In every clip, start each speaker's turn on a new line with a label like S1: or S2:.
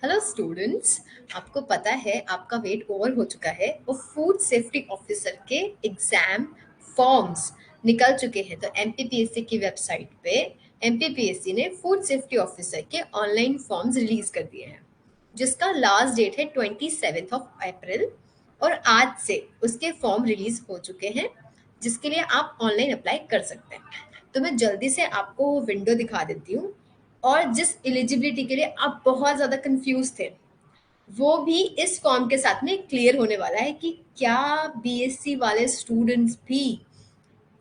S1: Hello students. आपको पता है आपका वेट ओवर हो चुका है और फूड सेफ्टी ऑफिसर के एग्जाम फॉर्म्स निकल चुके हैं। तो एमपीपीएससी की वेबसाइट पे एमपीपीएससी ने फूड सेफ्टी ऑफिसर के ऑनलाइन फॉर्म्स रिलीज कर दिए हैं, जिसका लास्ट डेट है 27 अप्रैल। और आज से उसके फॉर्म रिलीज हो चुके हैं, जिसके लिए आप ऑनलाइन अप्लाई कर सकते हैं। तो मैं जल्दी से आपको वो विंडो दिखा देती हूँ। और जिस एलिजिबिलिटी के लिए आप बहुत ज़्यादा कंफ्यूज थे, वो भी इस फॉर्म के साथ में क्लियर होने वाला है कि क्या बीएससी वाले स्टूडेंट्स भी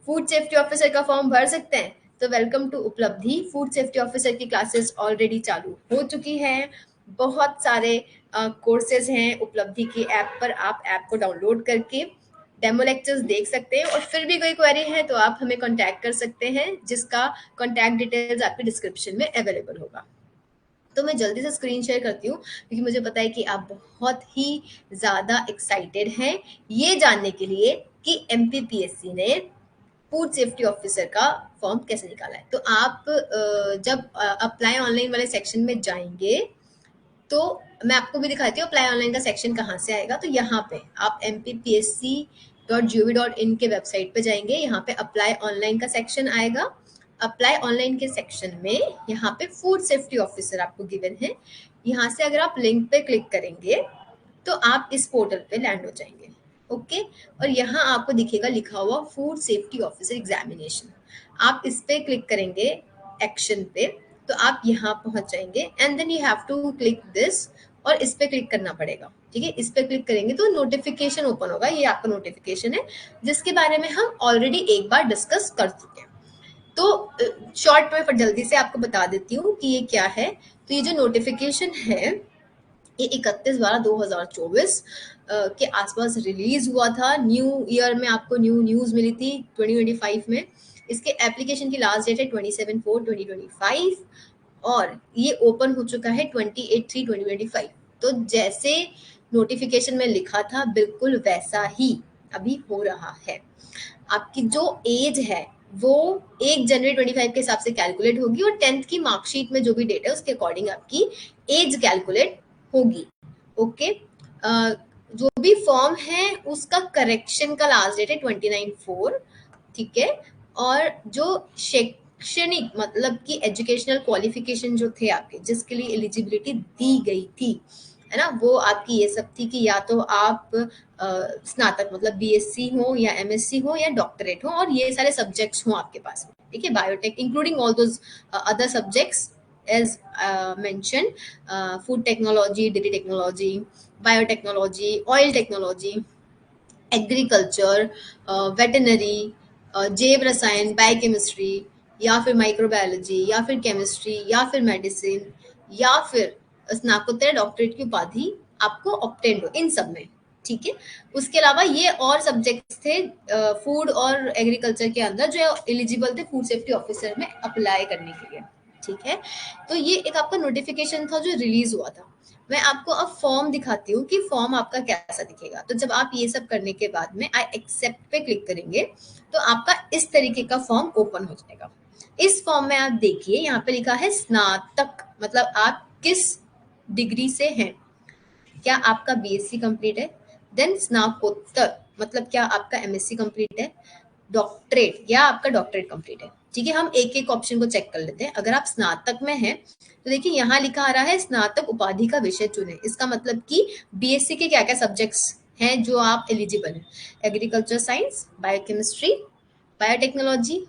S1: फूड सेफ्टी ऑफिसर का फॉर्म भर सकते हैं। तो वेलकम टू उपलब्धि। फूड सेफ्टी ऑफिसर की क्लासेस ऑलरेडी चालू हो चुकी हैं। बहुत सारे कोर्सेज हैं उपलब्धि की ऐप पर। आप ऐप को डाउनलोड करके डेमो लेक्चर्स देख सकते हैं, और फिर भी कोई क्वेरी है तो आप हमें कांटेक्ट कर सकते हैं, जिसका कांटेक्ट डिटेल्स आपके डिस्क्रिप्शन में अवेलेबल होगा। तो मैं जल्दी से स्क्रीन शेयर करती हूँ, क्योंकि मुझे पता है कि आप बहुत ही ज़्यादा एक्साइटेड हैं ये जानने के लिए कि एमपीपीएससी ने फूड सेफ्टी ऑफिसर का फॉर्म कैसे निकाला है। तो आप जब अप्लाई ऑनलाइन वाले सेक्शन में जाएंगे, तो मैं आपको भी दिखाती हूँ अप्लाई ऑनलाइन का सेक्शन कहाँ से आएगा। तो यहाँ पे आप mpsc.gov.in के वेबसाइट पे जाएंगे। यहाँ पे अप्लाई ऑनलाइन का सेक्शन आएगा। अप्लाई ऑनलाइन के सेक्शन में यहाँ पे फूड सेफ्टी ऑफिसर आपको गिवन है। यहाँ से अगर आप लिंक पे क्लिक करेंगे तो आप इस पोर्टल पे लैंड हो जाएंगे। ओके। और यहाँ आपको दिखेगा लिखा हुआ फूड सेफ्टी ऑफिसर एग्जामिनेशन। आप इस पे क्लिक करेंगे एक्शन पे, तो आप यहाँ पहुंच जाएंगे and then you have to click this, और इस पे क्लिक करना पड़ेगा। ठीक है, इस पे क्लिक करेंगे तो नोटिफिकेशन ओपन होगा। ये आपका नोटिफिकेशन है, जिसके बारे में हम ऑलरेडी एक बार डिस्कस कर चुके हैं। तो शॉर्ट में जल्दी से आपको बता देती हूँ कि ये क्या है। तो ये जो नोटिफिकेशन है, ये 31/12/2024 के आसपास रिलीज हुआ था। न्यू ईयर में आपको न्यू न्यूज मिली थी 2025 में। इसके एप्लीकेशन की लास्ट डेट है 27/4/2025, और ये ओपन हो चुका है 28/3/2025। तो जैसे नोटिफिकेशन में लिखा था बिल्कुल वैसा ही अभी हो रहा है। आपकी जो एज है वो 1 जनवरी 25 के हिसाब से कैलकुलेट होगी, और 10th की मार्कशीट में जो भी डेट है उसके अकॉर्डिंग आपकी एज कैलकुलेट होगी। ओके। जो भी फॉर्म है उसका करेक्शन का लास्ट डेट है 29/4। ठीक है। और जो शैक्षणिक मतलब कि एजुकेशनल क्वालिफिकेशन जो थे आपके, जिसके लिए एलिजिबिलिटी दी गई थी, है ना, वो आपकी ये सब थी कि या तो आप स्नातक मतलब बीएससी हो या एमएससी हो या डॉक्टरेट हो, और ये सारे सब्जेक्ट्स हो आपके पास में। ठीक है, biotech including all those other subjects as mention, food technology, dairy technology, biotechnology, oil technology, agriculture, veterinary, जैव रसायन, बायोकेमिस्ट्री, या फिर माइक्रोबायोलॉजी, या फिर केमिस्ट्री, या फिर मेडिसिन, या फिर स्नातकोत्तर डॉक्टरेट की उपाधि आपको ऑब्टेन हो इन सब में। ठीक है। उसके अलावा ये और सब्जेक्ट्स थे फूड और एग्रीकल्चर के अंदर, जो एलिजिबल थे फूड सेफ्टी ऑफिसर में अप्लाई करने के लिए। ठीक है। तो ये एक आपका नोटिफिकेशन था जो रिलीज हुआ था। मैं आपको अब फॉर्म दिखाती हूँ कि फॉर्म आपका कैसा दिखेगा। तो जब आप ये सब करने के बाद में आई एक्सेप्ट पे क्लिक करेंगे, तो आपका इस तरीके का फॉर्म ओपन हो जाएगा। इस फॉर्म में आप देखिए यहाँ पे लिखा है स्नातक, मतलब आप किस डिग्री से हैं। क्या आपका बीएससी कंप्लीट है? देन स्नातकोत्तर मतलब क्या आपका एमएससी कंप्लीट है? डॉक्टरेट या आपका डॉक्टरेट कंप्लीट है? ठीक है, हम एक एक ऑप्शन को चेक कर लेते हैं। अगर आप स्नातक में हैं तो देखिए यहाँ लिखा आ रहा है स्नातक उपाधि का विषय चुने। इसका मतलब कि बीएससी के क्या क्या सब्जेक्ट्स हैं जो आप एलिजिबल हैं। Agriculture science, biochemistry, biotechnology,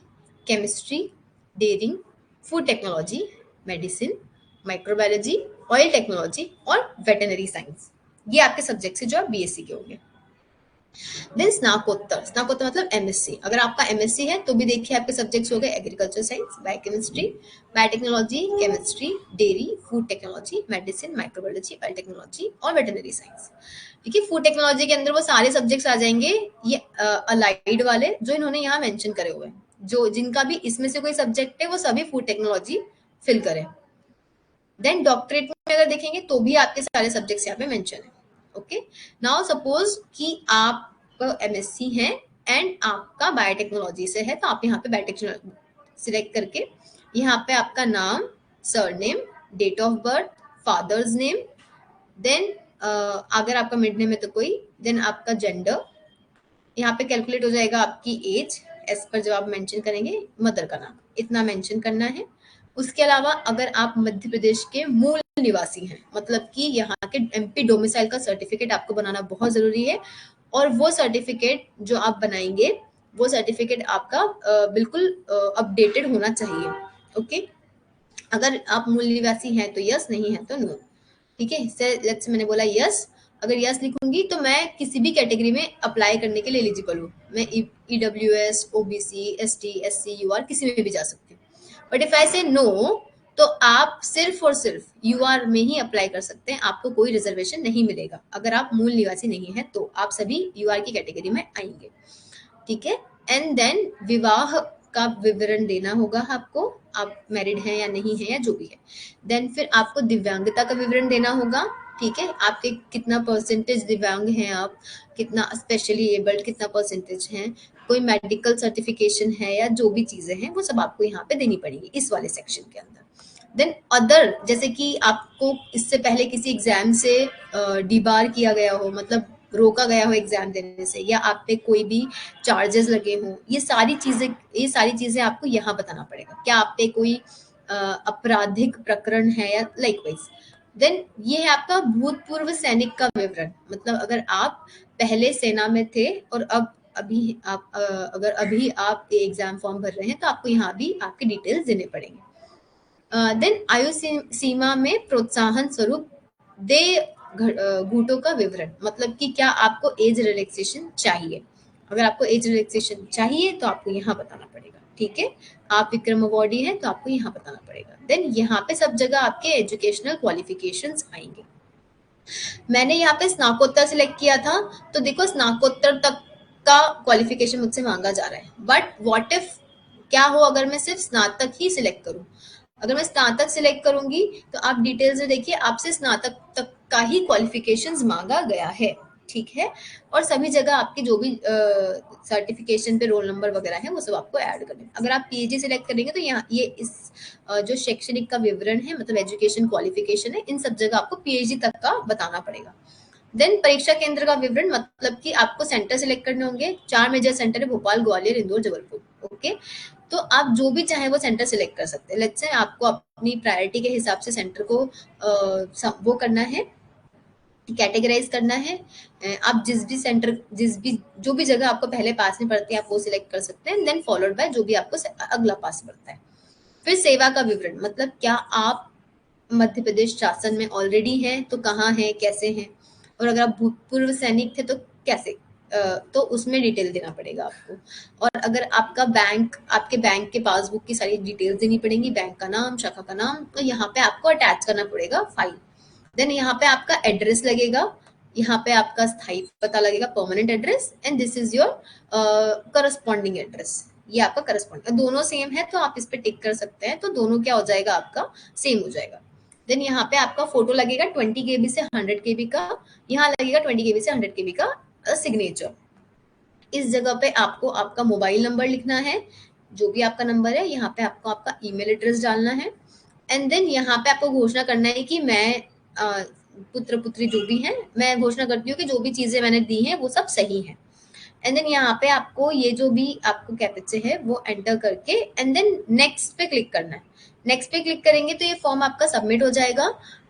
S1: chemistry, dairying, food technology, medicine, microbiology, oil technology और वेटनरी साइंस। ये आपके सब्जेक्ट्स हैं जो आप बीएससी के होंगे। देन स्नाकोत्तर, स्नाकोत्तर मतलब एमएससी। अगर आपका एमएससी है तो भी देखिए आपके सब्जेक्ट्स हो गए agriculture science, biochemistry, biotechnology, chemistry, dairy, food technology, medicine, microbiology, oil technology और वेटनरी साइंस। देखिए फूड टेक्नोलॉजी के अंदर वो सारे सब्जेक्ट्स आ जाएंगे, ये अलाइड वाले जो इन्होंने यहाँ मेंशन करे हुए हैं। जो जिनका भी इसमें से कोई सब्जेक्ट है वो सभी फूड टेक्नोलॉजी फिल करें। देन डॉक्टरेट में अगर देखेंगे तो भी आपके सारे सब्जेक्ट्स यहाँ पे मेंशन है। ओके। नाउ सपोज कि आप एमएससी हैं एंड आपका बायोटेक्नोलॉजी से है, तो आप यहाँ पे बायोटेक्नोलॉजी सिलेक्ट करके यहाँ पे आपका नाम, surname, date of birth, father's name, then अगर आपका मिड नेम है तो कोई, देन आपका जेंडर, यहाँ पे कैलकुलेट हो जाएगा आपकी एज एज पर जो आप मेंशन करेंगे, मदर का नाम इतना मेंशन करना है। उसके अलावा अगर आप मध्य प्रदेश के मूल निवासी हैं, मतलब कि यहाँ के एमपी डोमिसाइल का सर्टिफिकेट आपको बनाना बहुत जरूरी है, और वो सर्टिफिकेट जो आप बनाएंगे वो सर्टिफिकेट आपका बिल्कुल अपडेटेड होना चाहिए। ओके, अगर आप मूल निवासी हैं तो यस, नहीं है तो नो। ठीक है, लेट्स मैंने बोला यस, अगर यस लिखूंगी तो मैं किसी भी कैटेगरी में अप्लाई करने के लिए एलिजिबल हूँ। मैं EWS, OBC, ST, SC, UR किसी में भी जा सकती हूँ। बट इफ आई से नो, तो आप सिर्फ और सिर्फ यूआर में ही अप्लाई कर सकते हैं, आपको कोई रिजर्वेशन नहीं मिलेगा। अगर आप मूल निवासी नहीं है तो आप सभी यूआर की कैटेगरी में आएंगे। ठीक है, एंड देन विवाह का विवरण देना होगा आपको, आप मैरिड हैं या नहीं है या जो भी है। देन फिर आपको दिव्यांगता का विवरण देना होगा। ठीक है, आपके कितना परसेंटेज दिव्यांग हैं आप, कितना स्पेशली एबल्ड कितना परसेंटेज है, कोई मेडिकल सर्टिफिकेशन है या जो भी चीजें हैं वो सब आपको यहाँ पे देनी पड़ेगी इस वाले सेक्शन के अंदर। देन अदर, जैसे कि आपको इससे पहले किसी एग्जाम से डिबार किया गया हो, मतलब रोका गया हो एग्जाम देने से, या आप पे कोई भी चार्जेस लगे हों, ये सारी चीजें आपको यहाँ बताना पड़ेगा। क्या आप पे कोई आपराधिक प्रकरण है या लाइक वाइज। देन ये है आपका भूतपूर्व सैनिक का विवरण, मतलब अगर आप पहले सेना में थे और अब अभी आप अगर अभी आप एग्जाम फॉर्म भर रहे हैं तो आपको यहाँ भी आपके डिटेल्स देने पड़ेंगे। देन आयु सीमा में प्रोत्साहन स्वरूप दे घूटों का विवरण, मतलब कि क्या आपको एज रिलैक्सेशन चाहिए। अगर आपको एज रिलैक्सेशन चाहिए तो आपको यहाँ बताना पड़ेगा। ठीक है, आप विक्रम अवॉर्डी हैं तो आपको यहाँ बताना पड़ेगा। देन यहाँ पे सब जगह आपके एजुकेशनल क्वालिफिकेशंस आएंगे। मैंने यहाँ पे स्नाकोत्तर सिलेक्ट किया था, तो देखो स्नाकोत्तर तक का क्वालिफिकेशन मुझसे मांगा जा रहा है। बट व्हाट इफ, क्या हो अगर मैं सिर्फ स्नातक ही सिलेक्ट करूं। अगर मैं स्नातक सिलेक्ट करूंगी तो आप डिटेल्स में देखिए, आपसे स्नातक तक का ही क्वालिफिकेशंस मांगा गया है। ठीक है, और सभी जगह आपकी जो भी सर्टिफिकेशन पे रोल नंबर वगैरह है वो सब आपको ऐड करने। अगर आप पीएचडी सिलेक्ट करेंगे तो यहाँ ये इस जो शैक्षणिक का विवरण है, मतलब एजुकेशन क्वालिफिकेशन है, इन सब जगह आपको पीएचडी तक का बताना पड़ेगा। देन परीक्षा केंद्र का विवरण, मतलब कि आपको सेंटर सिलेक्ट करने होंगे। 4 मेजर सेंटर है, भोपाल, ग्वालियर, इंदौर, जबलपुर। ओके, तो आप जो भी चाहे वो सेंटर सिलेक्ट कर सकते हैं। लेट्स से आपको अपनी प्रायोरिटी के हिसाब से सेंटर को वो करना है, कैटेगराइज करना है। आप जिस भी जो भी जगह आपको पहले पास में पड़ती है आप वो सिलेक्ट कर सकते हैं। देन फॉलोड बाय जो भी आपको अगला पास पड़ता है। फिर सेवा का विवरण, मतलब क्या आप मध्य प्रदेश शासन में ऑलरेडी हैं तो कहाँ हैं, कैसे हैं, और अगर आप भूतपूर्व सैनिक थे तो कैसे, तो उसमें डिटेल देना पड़ेगा आपको। और अगर आपका बैंक, आपके बैंक के पासबुक की सारी डिटेल्स देनी पड़ेंगी, बैंक का नाम, शाखा का नाम, तो यहाँ पे आपको अटैच करना पड़ेगा फाइल। देन यहाँ पे आपका एड्रेस लगेगा, यहाँ पे आपका स्थायी पता लगेगा, permanent address, and this is your corresponding address. ये आपका करस्पॉन्डिंग, दोनों सेम है तो आप इस पे टिक कर सकते हैं, तो दोनों क्या हो जाएगा, आपका सेम हो जाएगा। देन यहाँ पे आपका फोटो लगेगा 20 KB से 100 KB का, यहाँ लगेगा 20 KB से 100 KB का सिग्नेचर। इस जगह पे आपको आपका मोबाइल नंबर लिखना है, जो भी आपका नंबर है, यहाँ पे आपको आपका ईमेल एड्रेस डालना है। एंड देन यहाँ पे आपको घोषणा करना है कि मैं पुत्र पुत्री जो भी हैं, मैं घोषणा करती हूँ कि जो भी चीजें मैंने दी हैं वो सब सही है। एंड देन यहाँ पे आपको ये जो भी आपको कैप्चा है वो एंटर करके एंड देन नेक्स्ट पे क्लिक करना है। नेक्स्ट पे क्लिक करेंगे तो ये फॉर्म आपका सबमिट हो जाएगा,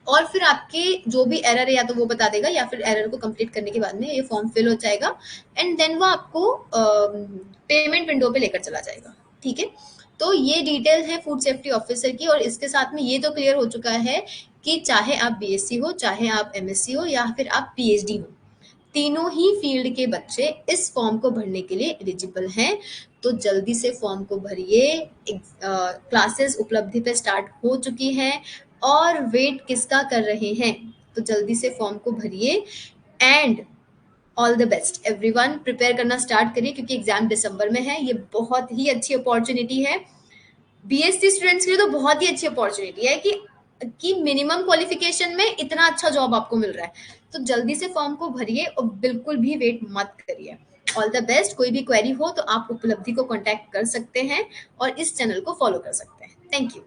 S1: और फिर आपके जो भी एरर है या तो वो बता देगा, या फिर एरर को कंप्लीट करने के बाद में ये फॉर्म फिल हो जाएगा, एंड देन वो आपको पेमेंट विंडो पे लेकर चला जाएगा। ठीक है, तो ये डिटेल है फूड सेफ्टी ऑफिसर की, और इसके साथ में ये तो क्लियर हो चुका है कि चाहे आप बीएससी हो, चाहे आप एमएससी हो, या फिर आप पीएचडी हो, तीनों ही फील्ड के बच्चे इस फॉर्म को भरने के लिए एलिजिबल हैं। तो जल्दी से फॉर्म को भरिए। क्लासेस उपलब्धि पे स्टार्ट हो चुकी है, और वेट किसका कर रहे हैं, तो जल्दी से फॉर्म को भरिए। And all the best everyone, prepare करना स्टार्ट करिए क्योंकि एग्जाम दिसंबर में है। ये बहुत ही अच्छी अपॉर्चुनिटी है बीएससी स्टूडेंट्स के लिए, तो बहुत ही अच्छी अपॉर्चुनिटी है कि मिनिमम क्वालिफिकेशन में इतना अच्छा जॉब आपको मिल रहा है। तो जल्दी से फॉर्म को भरिए और बिल्कुल भी वेट मत करिए। All the best. कोई भी क्वेरी हो तो आप उपलब्धि को कांटेक्ट कर सकते हैं और इस चैनल को फॉलो कर सकते हैं। Thank you.